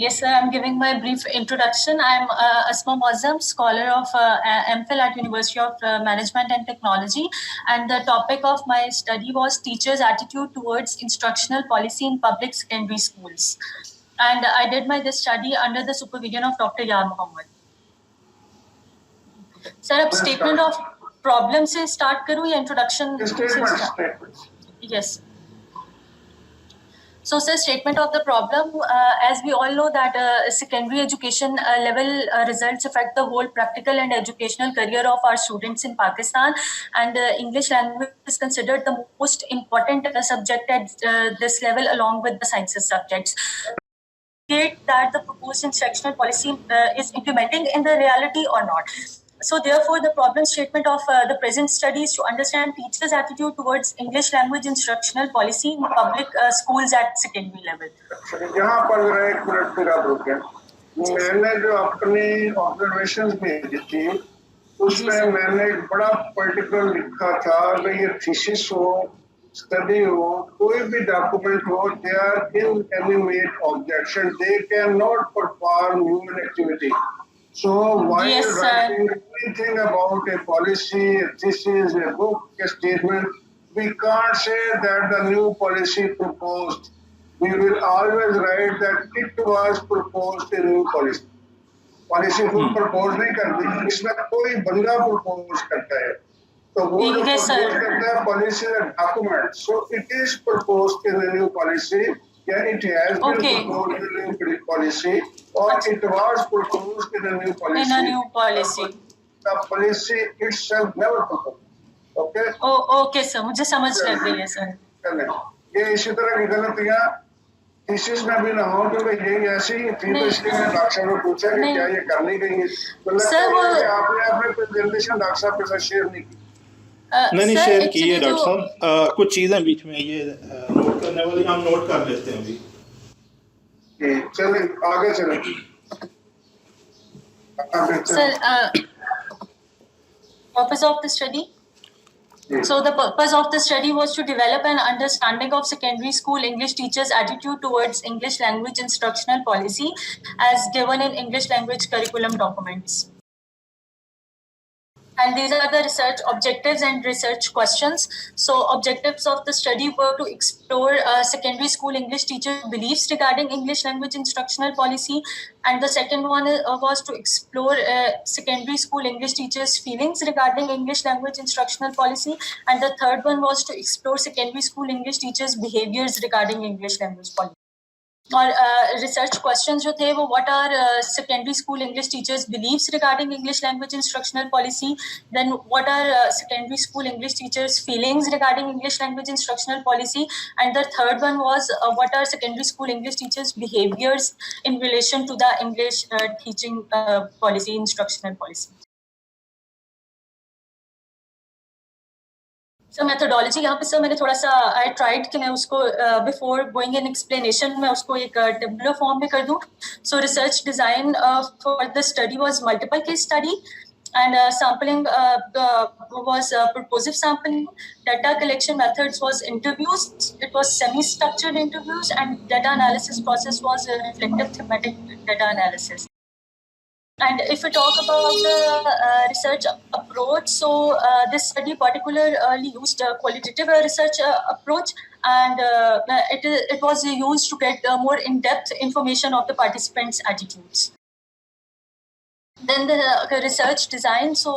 Yes, sir. I'm giving my brief introduction. I'm Asma Moazzam, scholar of MPhil at University of Management and Technology, and the topic of my study was teachers' attitude towards instructional policy in public secondary schools. And I did this study under the supervision of Dr. Yar Mohammed. Sir, अब statement of problem से start करूँ या introduction से start? Yes. So, sir, statement of the problem, as we all know that secondary education level results affect the whole practical and educational career of our students in Pakistan, and English language is considered the most important subject at this level along with the sciences subjects. That the proposed instructional policy is implementing in the reality or not. So therefore, the problem statement of the present study is to understand teachers' attitude towards English language instructional policy in public schools at secondary level. यहाँ पर जरा एक minute फिर आप रुकें। मैंने जो अपनी ऑब्जर्वेशंस भेजी थी उसमें मैंने एक बड़ा पर्टिकुलर लिखा था कि ये थीसिस हो, स्टडी हो, कोई भी डॉक्यूमेंट हो, they are inanimate objections. They cannot perform human activity. So while writing anything about a policy, this is a book, a statement, we can't say that the new policy proposed. We will always write that it was proposed a new policy. Policy खुद propose नहीं करती, इसमें कोई बंदा propose करता है. So वो जो propose करता है policy is a document. So it is proposed in a new policy. Yeah, it has been proposed in a new policy, or it was proposed in a new policy. In a new policy. The policy itself never proposed. Okay? Oh, okay, sir. मुझे समझ लग गई है, sir. ये इसी तरह की गलतियाँ थीसिस में भी ना हो, क्योंकि ये ऐसी ही थी, तो इसलिए मैंने डॉक्टर साहब को पूछा कि क्या ये करनी चाहिए? मतलब आपने अपने प्रेजेंटेशन डॉक्टर साहब के साथ शेयर नहीं की? नहीं शेयर की है डॉक्टर साहब, कुछ चीज़ें बीच में ये नोट करने वाली हम नोट कर लेते हैं अभी। चलें आगे चलें। Sir, purpose of the study? So the purpose of the study was to develop an understanding of secondary school English teachers' attitude towards English language instructional policy as given in English language curriculum documents. And these are the research objectives and research questions. So objectives of the study were to explore secondary school English teacher beliefs regarding English language instructional policy. And the second one was to explore secondary school English teachers' feelings regarding English language instructional policy. And the third one was to explore secondary school English teachers' behaviors regarding English language policy. और research questions जो थे वो what are secondary school English teachers' beliefs regarding English language instructional policy, then what are secondary school English teachers' feelings regarding English language instructional policy, and the third one was what are secondary school English teachers' behaviors in relation to the English teaching policy, instructional policy. So methodology यहाँ पे sir मैंने थोड़ा सा I tried कि मैं उसको before going in explanation मैं उसको एक tabular form में कर दूँ. So research design for the study was multiple case study, and sampling was purposive sampling. Data collection methods was interviews. It was semi-structured interviews, and data analysis process was reflective thematic data analysis. And if we talk about the research approach, so this study particularly used a qualitative research approach, and it was used to get more in-depth information of the participants' attitudes. Then the research design, so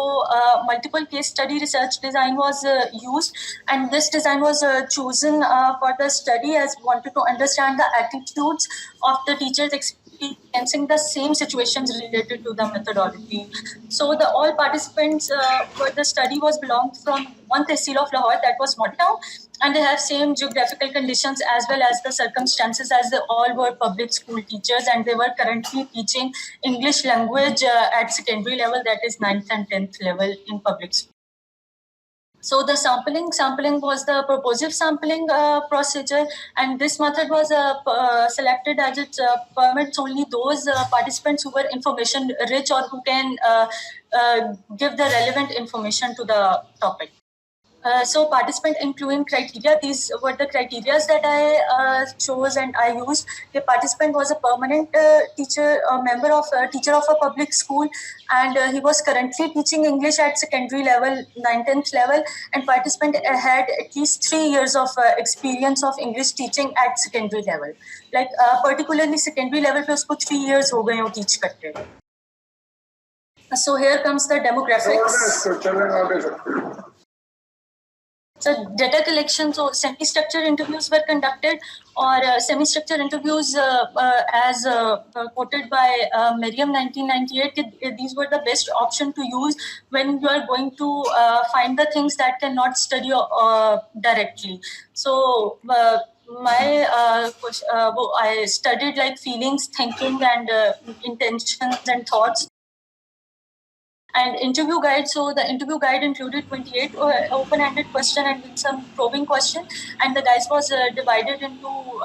multiple case study research design was used, and this design was chosen for the study as we wanted to understand the attitudes of the teachers experiencing the same situations related to the methodology. So the all participants for the study was belonged from one tehsil of Lahore, that was Model Town, and they have same geographical conditions as well as the circumstances, as they all were public school teachers, and they were currently teaching English language at secondary level, that is 9th and 10th level in public school. So the sampling was the purposive sampling procedure, and this method was selected as it permits only those participants who were information rich or who can give the relevant information to the topic. So participant including criteria, these were the criteria that I chose and I used. The participant was a permanent teacher, a member of teacher of a public school, and he was currently teaching English at secondary level, 9th level, and participant had at least 3 years of experience of English teaching at secondary level. Like particularly secondary level पे उसको 3 years हो गए हो teach करते. So here comes the demographics. So data collection, so semi-structured interviews were conducted, or semi-structured interviews as quoted by Merriam 1998, these were the best option to use when you are going to find the things that cannot study directly. So I studied like feelings, thinking, and intentions and thoughts. And interview guide, so the interview guide included 28 open-ended question and some probing question, and the guides was divided into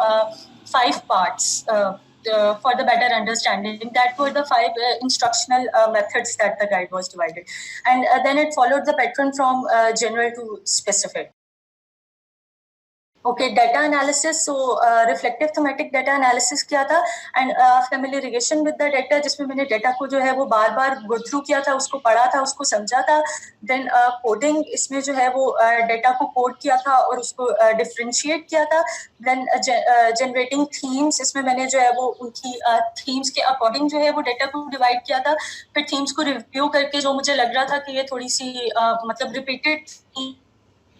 5 parts for the better understanding. That were the 5 instructional methods that the guide was divided, and then it followed the pattern from general to specific. Okay, data analysis. So reflective thematic data analysis किया था, and familiarization with the data, जिसमें मैंने data को जो है वो बार-बार go through किया था, उसको पढ़ा था, उसको समझा था. Then coding, इसमें जो है वो data को code किया था और उसको differentiate किया था. Then generating themes, इसमें मैंने जो है वो उनकी themes के according जो है वो data को divide किया था. फिर themes को review करके जो मुझे लग रहा था कि ये थोड़ी सी मतलब repeated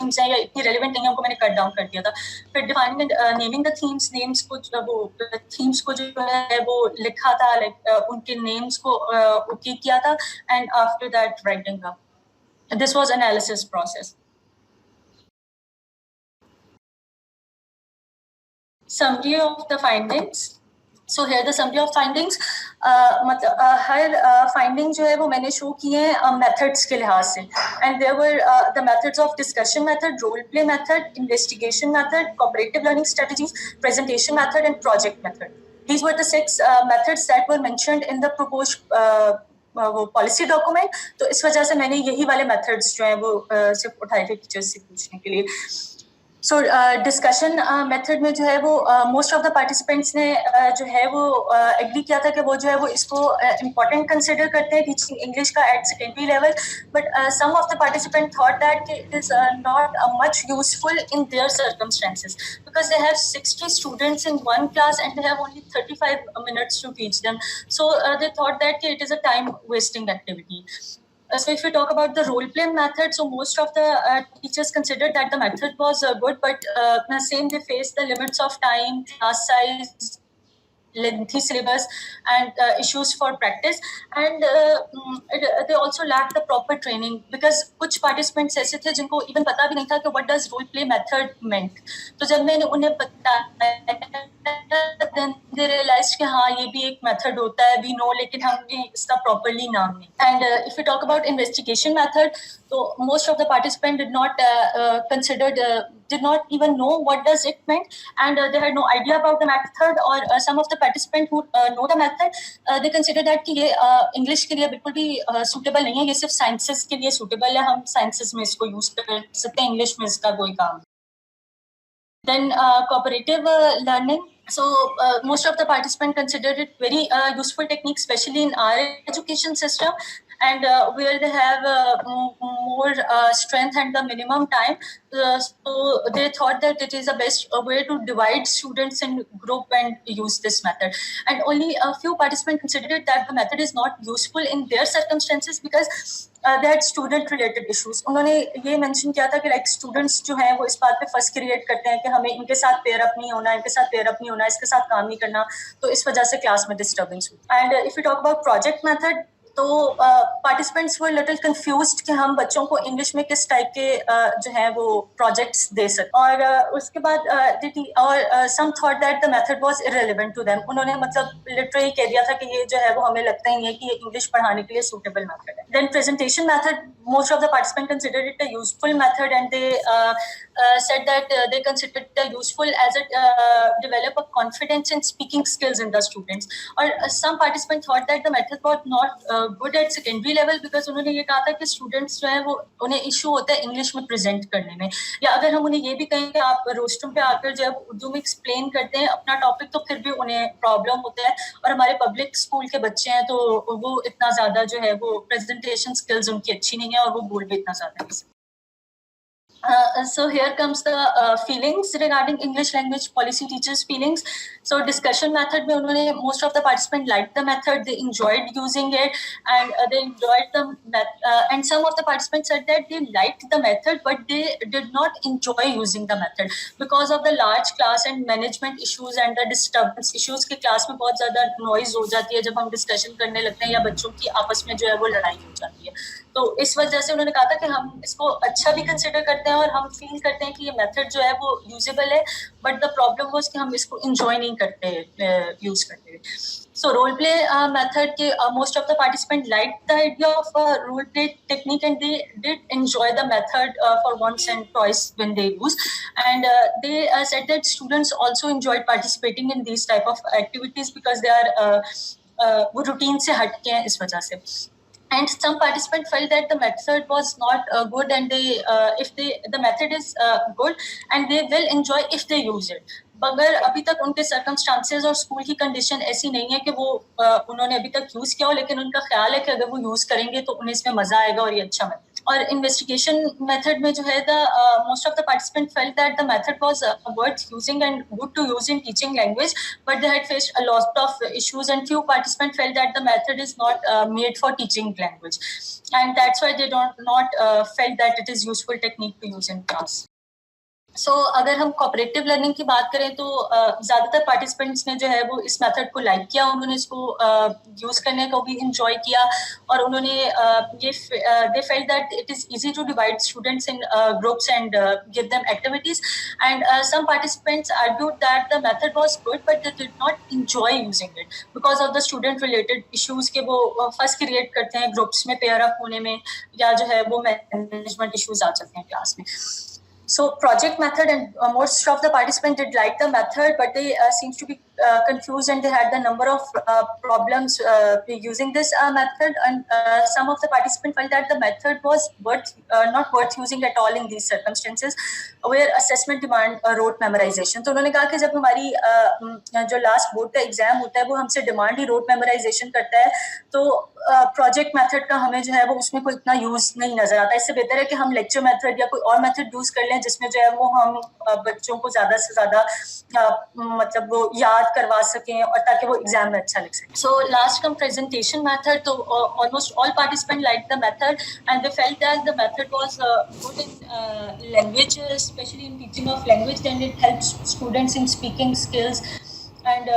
या इतनी रेलेवेंट नहीं है, उनको मैंने कट डाउन कर दिया था. फिर defining naming the themes, names को वो थीम्स को जो है वो लिखा था, लाइक उनके नेम्स को ओके किया था, एंड आफ्टर दैट राइटिंग का. This was analysis process. Summary of the findings. So here the summary of findings. मतलब हर finding जो है वो मैंने show किए हैं methods के लिहाज से, and there were the methods of discussion method, role play method, investigation method, cooperative learning strategies, presentation method, and project method. These were the 6 methods that were mentioned in the proposed वो policy document. तो इस वजह से मैंने यही वाले methods जो हैं वो सिर्फ उठाए थे टीचर्स से पूछने के लिए. So discussion method में जो है वो most of the participants ने जो है वो agree किया था कि वो जो है वो इसको important consider करते हैं teaching English का at secondary level, but some of the participants thought that it is not much useful in their circumstances because they have 60 students in one class and they have only 35 minutes to teach them. So they thought that it is a time wasting activity. So if we talk about the role play method, so most of the teachers considered that the method was good, but same they faced the limits of time, class size, lengthy syllabus, and issues for practice, and they also lacked the proper training because कुछ participants ऐसे थे जिनको even पता भी नहीं था कि what does role play method meant. तो जब मैंने उन्हें बताया then they realized कि हाँ ये भी एक method होता है, we know, लेकिन हमने इसका properly नाम नहीं. And if we talk about investigation method, so most of the participants did not did not even know what does it meant, and they had no idea about the method, or some of the participants who know the method, they consider that कि ये English के लिए बिल्कुल भी suitable नहीं है, ये सिर्फ sciences के लिए suitable है, हम sciences में इसको use कर सकते हैं, English में इसका कोई काम. Then cooperative learning. So most of the participants considered it very useful technique, especially in our education system, and where they have more strength and the minimum time. So they thought that it is the best way to divide students in group and use this method. And only a few participants considered that the method is not useful in their circumstances because they had student related issues. उन्होंने ये mention किया था कि like students जो हैं वो इस बात पे fuss create करते हैं कि हमें इनके साथ pair up नहीं होना, इनके साथ pair up नहीं होना, इसके साथ काम नहीं करना, तो इस वजह से class में disturbance हुई. And if we talk about project method, तो participants were little confused कि हम बच्चों को English में किस type के जो है वो projects दे सकते. और उसके बाद और some thought that the method was irrelevant to them. उन्होंने मतलब literally कह दिया था कि ये जो है वो हमें लगता ही नहीं है कि ये English पढ़ाने के लिए suitable method है. Then presentation method, most of the participants considered it a useful method, and they said that they considered it useful as it develop a confidence in speaking skills in the students. Or some participants thought that the method was not good at secondary level, because उन्होंने ये कहा था कि students जो है वो उन्हें issue होता है इंग्लिश में प्रेजेंट करने में, या अगर हम उन्हें ये भी कहें कि आप रोस्ट्रूम पे आकर जब उर्दू में एक्सप्लेन करते हैं अपना टॉपिक तो फिर भी उन्हें प्रॉब्लम होता है। और हमारे पब्लिक स्कूल के बच्चे हैं तो वो इतना ज्यादा जो है वो प्रेजेंटेशन स्किल्स उनकी अच्छी नहीं है और वो बोल भी इतना ज्यादा नहीं। So here comes the feelings regarding English language policy teachers' feelings. So discussion method में उन्होंने most of the participants liked the method, they enjoyed using it, and they enjoyed the and some of the participants said that they liked the method but they did not enjoy using the method because of the large class and management issues and the disturbance issues के class में बहुत ज़्यादा noise हो जाती है जब हम discussion करने लगते हैं या बच्चों की आपस में जो है वो लड़ाई हो जाती है। तो इस वजह से उन्होंने कहा था कि हम इसको अच्छा भी कंसिडर करते हैं और हम फील करते हैं कि ये मेथड जो है वो यूजेबल है, बट द प्रॉब्लम वाज कि हम इसको एंजॉय नहीं करते यूज करते हुए। So role play method के most of the participants liked the idea of role play technique and they did enjoy the method for once and twice when they use, and they said that students also enjoyed participating in these type of activities because they are वो routine से हट के हैं इस वजह से। And some participants felt that the method was not good, and the method is good and they will enjoy if they use it. मगर अभी तक उनके सर्कमस्टांसेस और स्कूल की कंडीशन ऐसी नहीं है कि वो उन्होंने अभी तक यूज किया हो, लेकिन उनका ख्याल है कि अगर वो यूज करेंगे तो उन्हें इसमें मजा आएगा और ये अच्छा मेथड। और इन्वेस्टिगेशन मेथड में जो है most of the participant felt that the method was worth using and good to use in teaching language, but they had faced a lot of issues and few participant felt that the method is not made for teaching language, and that's why they don't not felt that it is useful technique to use in class. So अगर हम cooperative learning की बात करें तो ज़्यादातर participants ने जो है वो इस मेथड को लाइक किया, उन्होंने इसको यूज़ करने को भी इंजॉय किया और उन्होंने they felt that it is easy to divide students in groups and give them activities, and some participants argued that the method was good but they did not enjoy using it because of the student related issues के वो first create करते हैं groups में pair up होने में, या जो है वो मैनेजमेंट इश्यूज़ आ जाते हैं क्लास में। So project method, and most of the participants did like the method, but they seems to be confused and they had the number of problems using this method, and some of the participants felt that the method was not worth using at all in these circumstances where assessment demand rote memorization. तो उन्होंने कहा कि जब हमारी जो last board का exam होता है वो हमसे डिमांड ही रोट मेमोराइजेशन करता है, तो प्रोजेक्ट मेथड का हमें जो है वो उसमें कोई इतना यूज नहीं नजर आता। इससे बेहतर है कि हम लेक्चर मेथड या कोई और मेथड यूज कर लें जिसमें जो है वो हम बच्चों को ज्यादा से ज्यादा मतलब वो याद करवा सकें और ताकि वो एग्जाम में अच्छा लिख सकें। सो लास्ट कम प्रेजेंटेशन मेथड, तो almost all participant like the method and they felt that the method was good in language, specially in teaching of language, and it helps students in speaking skills and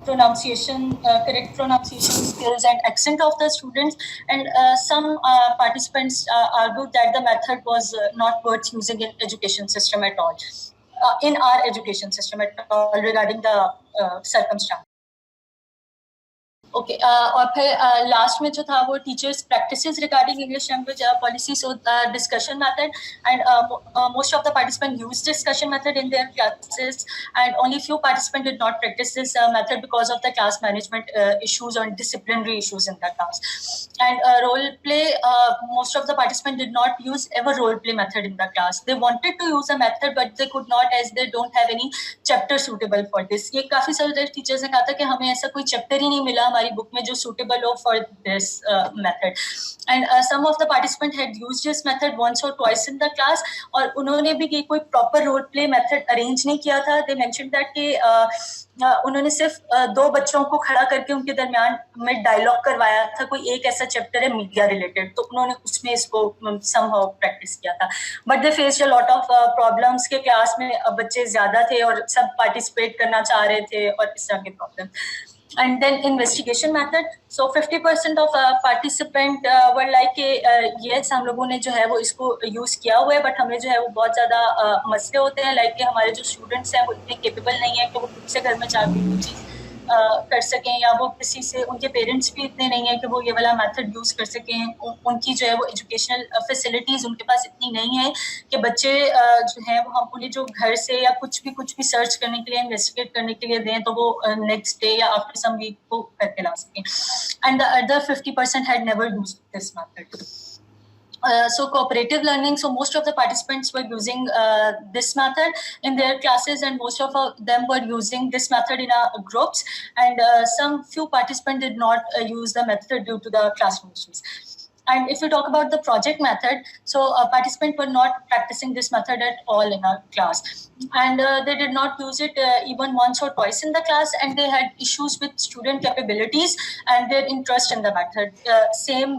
pronunciation, correct pronunciation skills and accent of the students, and some participants argued that the method was not worth using in education system at all, in our education system at all regarding the circumstance. Okay और फिर last में जो था वो teachers practices regarding English language policy, so discussion method, and most of the participant use discussion method in their classes and only few participant did not practise this method because of the class management issues और disciplinary issues in the class, and role play, most of the participants did not use ever role play method in the class. They wanted to use a method but they could not as they don't have any chapter suitable for this. ये काफी सारे teachers ने कहा था कि हमें ऐसा कोई चैप्टर ही नहीं मिला हमारी बुक में जो suitable हो for this method. And some of the participants had used this method once or twice in the class, और उन्होंने भी ये कोई proper role play method arrange नहीं किया था. They mentioned that कि उन्होंने सिर्फ दो बच्चों को खड़ा करके उनके दरमियान में डायलॉग करवाया था, कोई एक ऐसा चैप्टर है मीडिया रिलेटेड, तो उन्होंने उसमें इसको समहाउ प्रैक्टिस किया था, but they faced a lot of problems के क्लास में बच्चे ज्यादा थे और सब पार्टिसिपेट करना चाह रहे थे और इस तरह के problem. And then investigation method, so 50% of participant were like yes हम लोगों ने जो है वो इसको यूज किया हुआ है, बट हमें जो है वो बहुत ज्यादा मसले होते हैं, लाइक हमारे जो स्टूडेंट्स हैं वो इतने केपेबल नहीं है कि वो खुद से घर में जाके वो चीज़ कर सकें, या वो किसी से, उनके पेरेंट्स भी इतने नहीं है कि वो ये वाला मेथड यूज़ कर सकें, उनकी जो है वो एजुकेशनल फैसिलिटीज़ उनके पास इतनी नहीं है कि बच्चे जो हैं वो हम उन्हें जो घर से या कुछ भी सर्च करने के लिए, इन्वेस्टिगेट करने के लिए दें तो वो नेक्स्ट डे या आफ्टर सम वीक को करके ला सकें. And the other 50% had never used this method. So cooperative learning, so most of the participants were using this method in their classes, and most of them were using this method in groups, and some few participants did not use the method due to the classroom issues. And if we talk about the project method, so participants were not practicing this method at all in our class, and they did not use it even once or twice in the class, and they had issues with student capabilities and their interest in the method, same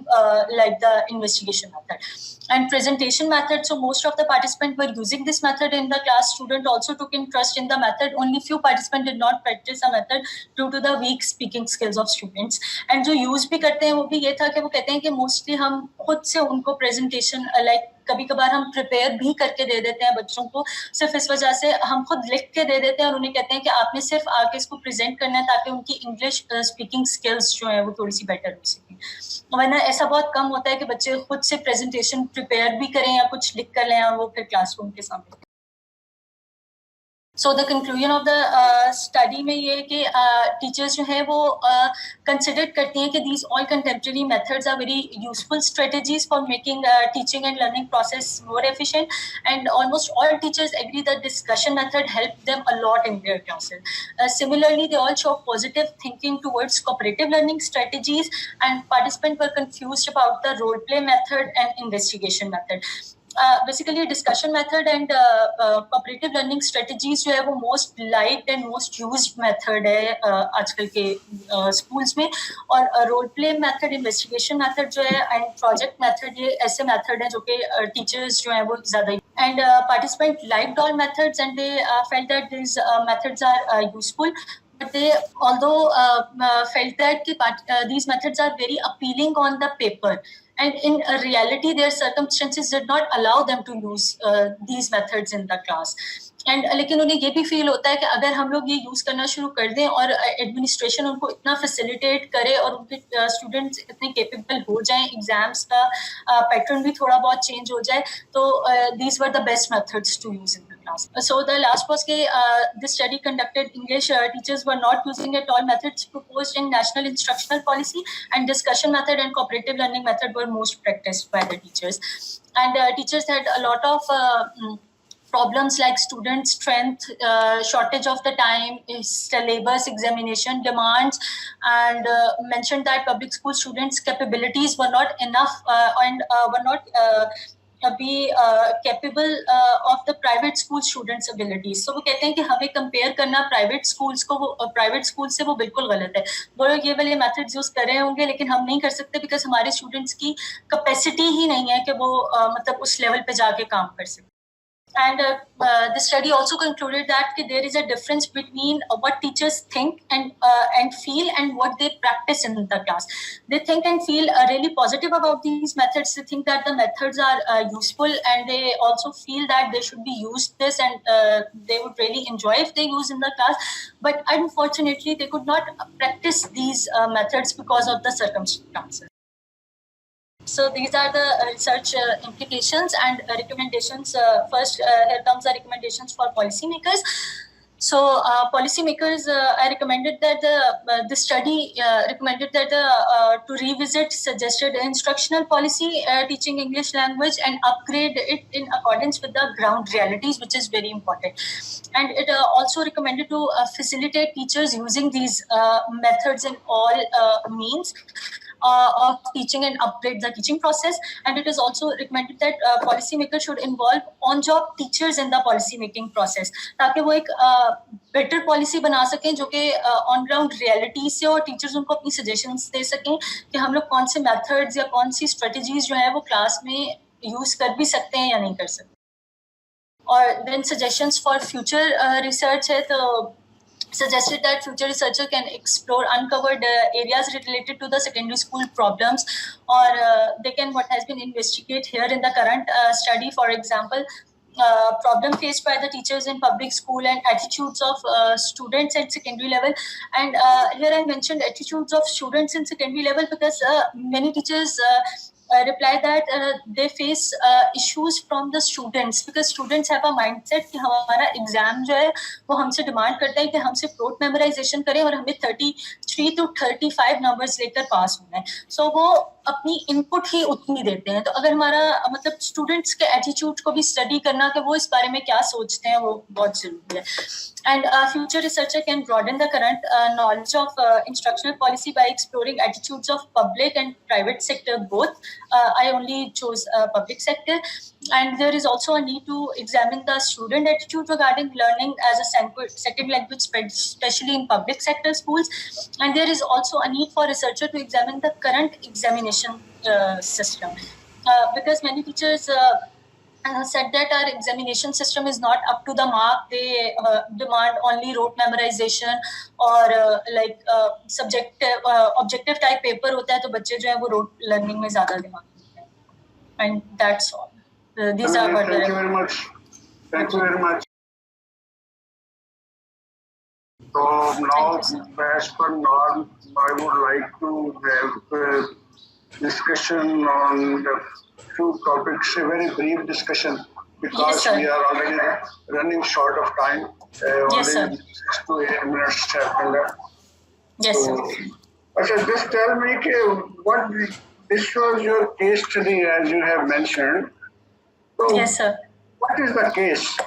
like the investigation method. And presentation method, so most of the participants were using this method in the class. Student also took interest in the method. Only few participants did not practice the method due to the weak speaking skills of students. And जो use भी करते हैं वो भी ये था कि वो कहते हैं कि mostly हम खुद से उनको presentation like कभी कभार हम प्रिपेयर भी करके दे देते हैं बच्चों को, सिर्फ इस वजह से हम खुद लिख के दे देते हैं और उन्हें कहते हैं कि आपने सिर्फ आके इसको प्रेजेंट करना है ताकि उनकी इंग्लिश स्पीकिंग स्किल्स जो है वो थोड़ी सी बेटर हो सकें. वरना ऐसा बहुत कम होता है कि बच्चे खुद से प्रेजेंटेशन प्रिपेयर भी करें या कुछ लिख कर लें और वो फिर क्लासरूम के सामने. So the conclusion of the study में ये है कि teachers जो है वो consider करती हैं कि these all contemporary methods are very useful strategies for making teaching and learning process more efficient, and almost all teachers agree that discussion method helped them a lot in their classes. Similarly, they all show positive thinking towards cooperative learning strategies, and participants were confused about the role play method and investigation method. Basically discussion method and cooperative learning strategies जो है वो most liked and most used method है आजकल के schools में, और role play method, investigation method जो है and project method ये ऐसे method हैं जो कि teachers जो हैं वो ज़्यादा, and participants liked all methods and they felt that these methods are useful. But they although felt that these methods are very appealing on the paper, and in reality their circumstances did not allow them to use these methods in the class. And लेकिन उन्हें ये भी feel होता है कि अगर हम लोग ये यूज़ करना शुरू कर दें और एडमिनिस्ट्रेशन उनको इतना फैसिलिटेट करे और उनके स्टूडेंट्स इतने केपेबल हो जाएं, एग्जाम्स का पैटर्न भी थोड़ा बहुत चेंज हो जाए, तो these were the best methods to use in the class. So the last was this study conducted English teachers were not using at all methods proposed in National Instructional Policy, and discussion method and cooperative learning method were most practiced by the teachers. And teachers had a lot of problems like student strength, shortage of the time, syllabus, examination demands, and mentioned that public school students' capabilities were not enough and were not be capable of the private school students' abilities. So वो कहते हैं कि हमें compare करना private schools को, private schools से वो बिल्कुल गलत है. वो लोग ये वाले methods use कर रहे होंगे लेकिन हम नहीं कर सकते because हमारे students की capacity ही नहीं है कि वो मतलब उस level पे जाके काम कर सकें. And the study also concluded that there is a difference between what teachers think and feel and what they practice in the class. They think and feel really positive about these methods. They think that the methods are useful, and they also feel that they should be used this, and they would really enjoy if they use in the class. But unfortunately, they could not practice these methods because of the circumstances. So these are the research implications and recommendations. First, here comes the recommendations for policymakers. So policymakers, I recommended that the study recommended that to revisit suggested instructional policy teaching English language and upgrade it in accordance with the ground realities, which is very important. And it also recommended to facilitate teachers using these methods in all means of teaching and upgrade the teaching process. And it is also recommended that policymakers should involve on-job teachers in the policy making process, ताकि वो एक better policy बना सकें जो कि on ground reality से, और teachers उनको अपनी suggestions दे सकें कि हम लोग कौन से methods या कौन सी strategies जो है वो class में use कर भी सकते हैं या नहीं कर सकते. और then suggestions for future research है, तो suggested that future researcher can explore uncovered areas related to the secondary school problems, or they can what has been investigated here in the current study. For example, problem faced by the teachers in public school and attitudes of students at secondary level. And here I mentioned attitudes of students in secondary level because many teachers reply that they face issues from the students because students have a mindset कि हमारा exam जो है वो हमसे demand करता है कि हम सिर्फ रोट मेमोराइजेशन करें और हमें 33 to 35 नंबर्स लेकर पास होना है. सो वो अपनी इनपुट ही उतनी देते हैं. तो अगर हमारा मतलब स्टूडेंट्स के एटीट्यूड को भी स्टडी करना कि वो इस बारे में क्या सोचते हैं वो बहुत जरूरी है. And a future researcher can broaden the current knowledge of instructional policy by exploring attitudes of public and private sector both. I only chose public sector. And there is also a need to examine the student attitude regarding learning as a second language, especially in public sector schools. And there is also a need for researcher to examine the current examination system. Because many teachers said that our examination system is not up to the mark. They demand only rote memorization or subjective objective type paper होता है तो बच्चे जो है वो rote learning में ज़्यादा दिमाग देते हैं. And that's all. These are what Thank you very much. Thank you very much. So now, as per norm, I would like to have a discussion on the few topics, a very brief discussion, because Yes, we are already running short of time. Yes, sir. Only 6 to 8 minutes have left. Yes, sir. Okay, just tell me what this was your case study, as you have mentioned. So, Yes, sir. what is the case?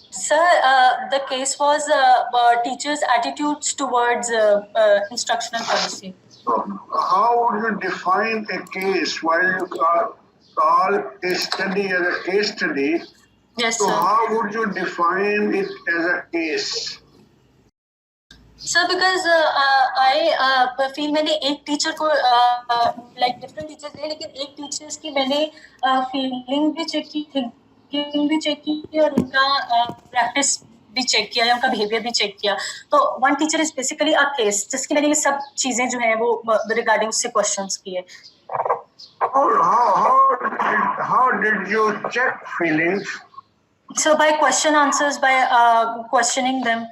Sir, the case was teachers' attitudes towards instructional policy. So, how would you define a case while you call a study as a case study? Yes, So, sir. how would you define it as a case? Sir, because I feel मैंने एक teacher को like different teachers थे लेकिन एक teachers की मैंने feeling भी check की, thinking भी चेक की और उनका practice भी चेक किया या उनका behavior भी चेक किया. तो one teacher is basically a case जिसकी मैंने ये सब चीजें जो हैं वो regarding उससे questions किए. How did you check feelings? So by question answers, by questioning them.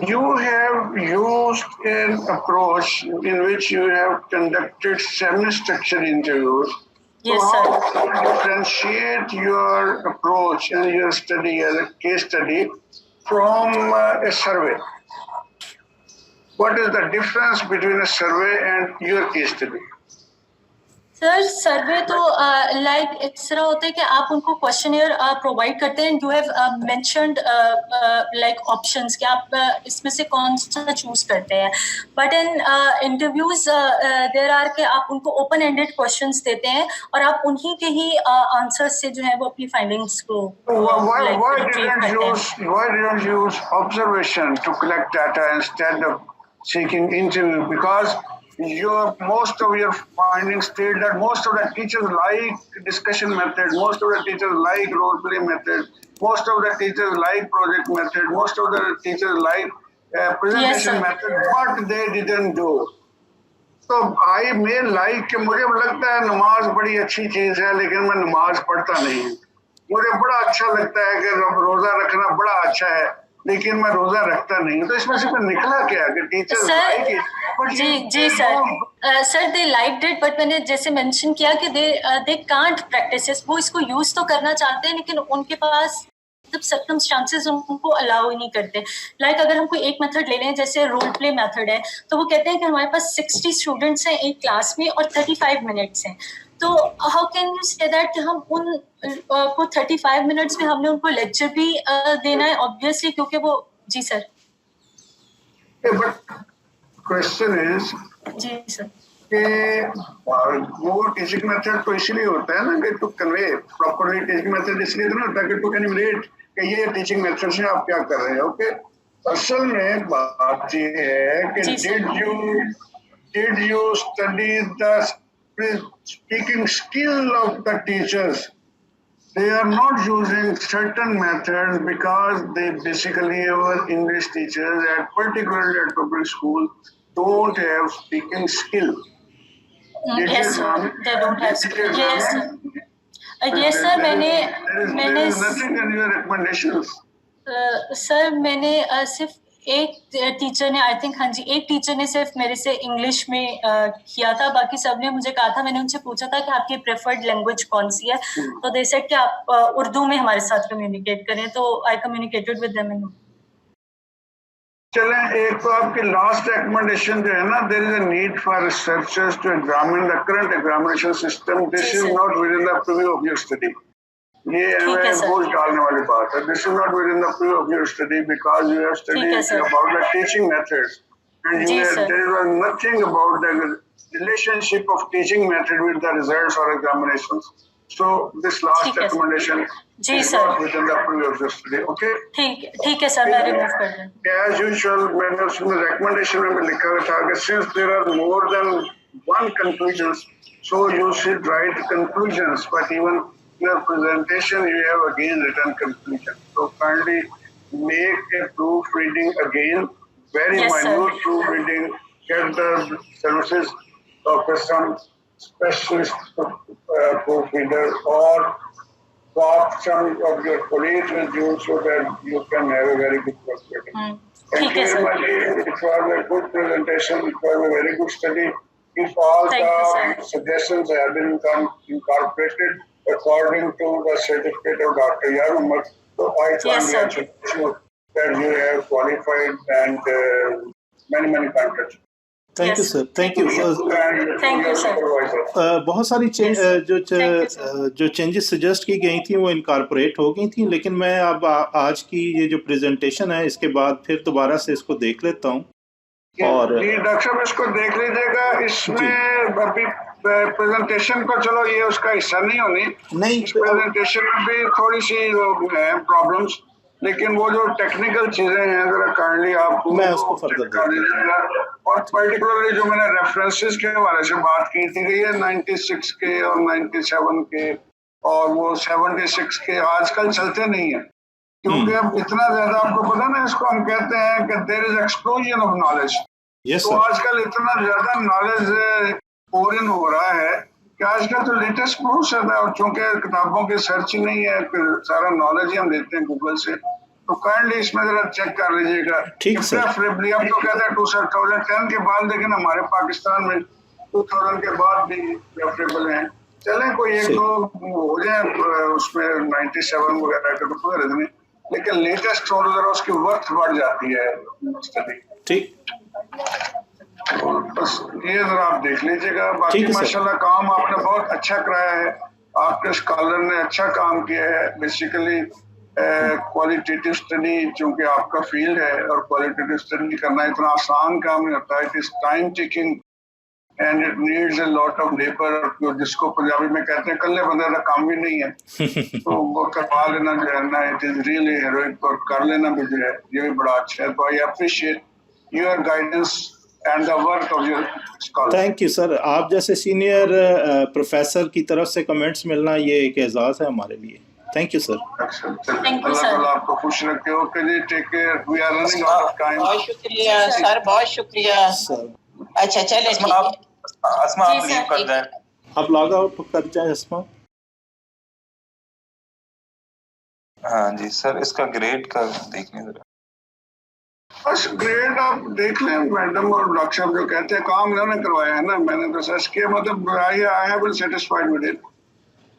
You have used an approach in which you have conducted semi-structured interviews. Yes, so sir. how do you differentiate your approach and your study as a case study from a survey? What is the difference between a survey and your case study? Sir survey तो like इस तरह होता है कि आप उनको questionnaire provide करते हैं. You have mentioned like options कि आप इसमें से कौन सा चूज करते हैं. But in interviews there are के आप उनको ओपन एंडेड क्वेश्चंस देते हैं और आप उन्हीं के ही आंसर्स से जो है वो अपनी फाइंडिंग्स को Why didn't you use observation to collect data instead of seeking interview? Because most of your findings state that most of the teachers like discussion method, most of the teachers like role play method, most of the teachers like project method, most of the teachers like presentation method, but they didn't do. So I may like, मुझे लगता है नमाज बड़ी अच्छी चीज है लेकिन मैं नमाज पढ़ता नहीं. मुझे बड़ा अच्छा लगता है कि रोजा रखना बड़ा अच्छा है लेकिन मैं रोजा रखता नहीं. तो इसमें से निकला क्या कि टीचर लाइक इट. जी sir sir they liked it but मैंने जैसे मेंशन किया कि दे कांट प्रैक्टिस. वो इसको यूज तो करना चाहते हैं लेकिन उनके पास तब सर्कमस्टांसेस उनको अलाउ ही नहीं करते. लाइक अगर हम कोई एक मेथड ले लें जैसे रोल प्ले मेथड है तो वो कहते हैं कि हमारे पास 60 स्टूडेंट्स हैं एक क्लास में और 35 मिनट्स हैं. तो how can you say that कि हम उन को 35 मिनट्स में हमने उनको लेक्चर भी देना है ऑब्वियसली क्योंकि वो. जी सर. क्वेश्चन इज जी सर कि वो टीचिंग मेथड तो इसलिए होता है ना कि to convey properly. Teaching method इसलिए तो नहीं होता कि टू एनिमेट कि ये टीचिंग मेथड से आप क्या कर रहे हैं. ओके असल में बात ये है कि did you study the speaking skill of the teachers? They are not using certain methods because they basically our English teachers particularly at public school don't have speaking skill. Yes, sir. They don't have school. Yes, sir. Yes, sir. मैंने nothing in your recommendations. Sir मैंने सिर्फ एक teacher ने, I think, हाँ जी, एक teacher ने सिर्फ मेरे से इंग्लिश में किया था, बाकी सब ने मुझे कहा था, मैंने उनसे पूछा था कि आपकी प्रेफर्ड लैंग्वेज कौन सी है, तो दे सेड कि आप उर्दू में हमारे साथ कम्युनिकेट करें, तो I communicated with them in. चलें, एक तो आपकी लास्ट रिकमेंडेशन जो है ना, there is a need for researchers to examine the current examination system, this is not within the preview of your study. ये बोझ डालने वाली बात है, this is not within the preview of your study because you have studied about the teaching methods and there was nothing about the relationship of teaching method with the results or examinations. So this last recommendation is not within the purview of the study. Okay? ठीक है sir, मैं remove कर दूँ। As usual, मैंने उसमें recommendation में लिखा हुआ था कि since there are more than one conclusions, so you should write conclusions. But even your presentation, you have again written conclusion. So kindly make a proofreading again, very minute proofreading. Get the services of some specialist proofreader or swap some of your colleagues with you so that you can have a very good proofreading. Thank you very much. It was a good presentation. It was a very good study. If all the suggestions have been incorporated according to the certificate of Dr. Yarumar, so I congratulate you that you have qualified and many congrats. Thank you sir, thank you sir. बहुत सारी जो changes suggest की गई थी वो incorporate हो गई थी, लेकिन मैं अब आज की ये जो प्रेजेंटेशन है इसके बाद फिर दोबारा से इसको देख लेता हूँ। और डॉक्टर साहब इसको देख लीजिएगा, इसमें अभी प्रेजेंटेशन को, चलो ये उसका हिस्सा नहीं होनी, इस प्रेजेंटेशन में भी थोड़ी सी प्रॉब्लम्स, लेकिन वो जो टेक्निकल चीजें हैं जरा काइंडली आप मैं उसको फर्दर कर दीजिएगा। और पर्टिकुलरली जो मैंने रेफरेंसेस के हवाले से बात की थी कि ये 96 के और 97 के और वो 76 के आजकल चलते नहीं है, क्योंकि अब इतना ज्यादा, आपको पता ना, इसको हम कहते हैं कि there is explosion of knowledge. तो आजकल इतना ज्यादा नॉलेज पोर इन हो रहा है कि आजकल तो लेटेस्ट प्रूफ है, और चूंकि किताबों की सर्च ही नहीं है, सारा नॉलेज ही हम लेते हैं गूगल से, तो काइंडली इसमें जरा चेक कर लीजिएगा। ठीक है। प्रेफरेबली हम तो कहते हैं 2010 के बाद, लेकिन हमारे पाकिस्तान में 2000 के बाद भी प्रेफरेबल हैं। चलें, कोई एक दो हो जाए उसमें 97 वगैरह का, तो कोई नहीं, लेकिन लेटेस्ट हो जरा उसकी वर्थ बढ़ जाती है स्टडी। ठीक, बस ये जरा आप देख लीजिएगा। बाकी माशाल्लाह काम आपने बहुत अच्छा कराया है, आपके स्कॉलर ने अच्छा काम किया है। बेसिकली क्वालिटेटिव स्टडी चूंकि आपका फील्ड है, और क्वालिटेटिव स्टडी करना इतना आसान काम नहीं होता है, it is time taking and it needs a lot of labour, जिसको पंजाबी में कहते हैं कल्ले बंदे का काम भी नहीं है तो वो करवा लेना जो है ना, इट इज रियली हेरोइक, और कर लेना भी जो है ये भी बड़ा अच्छा है। तो I appreciate your guidance and the work of your scholar. Thank you sir, आप जैसे सीनियर प्रोफेसर की तरफ से कमेंट्स मिलना ये एक एजाज़ है हमारे लिए। Thank you sir. Thank you sir, आपको खुश रखे। ओके जी, take care, we are running out of time. बहुत शुक्रिया सर, बहुत शुक्रिया सर। अच्छा चले, अस्मा आप लीव कर दें, आप लॉग आउट कर जाए अस्मा। हाँ जी सर, इसका ग्रेड का देखने जरा। बस ग्रेड आप देख लें, मैडम और डॉक्टर साहब जो कहते हैं, काम इन्होंने करवाया है ना, मैंने तो सर्च किया, मतलब I have been satisfied with it.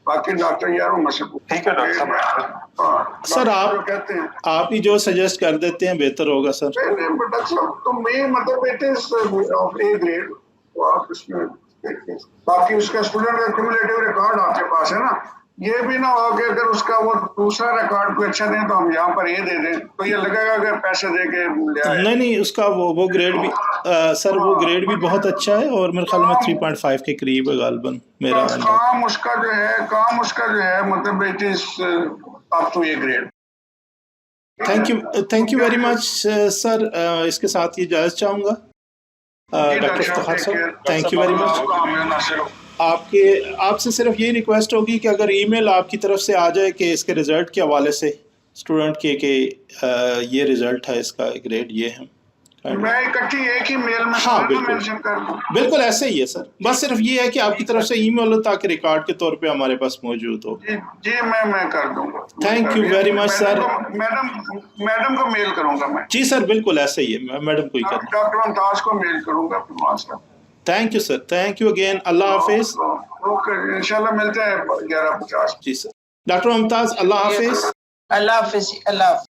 बाकी डॉक्टर यार वो मशक। ठीक है डॉक्टर साहब। सर आप कहते हैं, आप ही जो सजेस्ट कर देते हैं बेहतर होगा सर। नहीं डॉक्टर साहब, तो मैं मतलब it is of A grade, तो आप इसमें बाकी उसका स्टूडेंट का क्यूमुलेटिव रिकॉर्ड आपके पास है ना, ये भी ना हो कि अगर उसका वो दूसरा रिकॉर्ड को अच्छा दें तो हम यहाँ पर ये दे दें, तो ये लगेगा अगर पैसे दे के नहीं, उसका वो ग्रेड भी सर, वो ग्रेड भी बहुत अच्छा है, और मेरे ख्याल में 3.5 के करीब है गालबन मेरा। काम उसका जो है मतलब it is up to A grade. Thank you very much sir. इसके साथ ये इजाज़त चाहूँगा डॉक्टर इफ्तिखार साहब, थैंक यू वेरी मच। आपसे सिर्फ यही रिक्वेस्ट होगी कि अगर ईमेल आपकी तरफ से आ जाए कि इसके रिज़ल्ट के हवाले से स्टूडेंट के ये रिज़ल्ट है, इसका ग्रेड ये है, मैं इकट्ठी एक ही मेल में हाँ, बिल्कुल। मेंशन कर दूं। बिल्कुल ऐसे ही है सर, बस सिर्फ ये है कि आपकी तरफ से ईमेल हो ताकि रिकॉर्ड के तौर पे हमारे पास मौजूद हो। जी जी मैं कर दूंगा। Thank you very much, sir. Madam को मेल करूंगा मैं। जी सर, बिल्कुल ऐसे ही है, मैं मैडम को ही करूँगा। डॉक्टर मुमताज को मेल करूंगा फिर वहाँ से। Thank you sir, thank you again, Allah Hafiz. Okay, इंशाल्लाह मिलते हैं 11:50। जी सर, डॉक्टर मुमताज, अल्लाह हाफिज। अल्लाह हाफिज, अल्लाह हाफिज।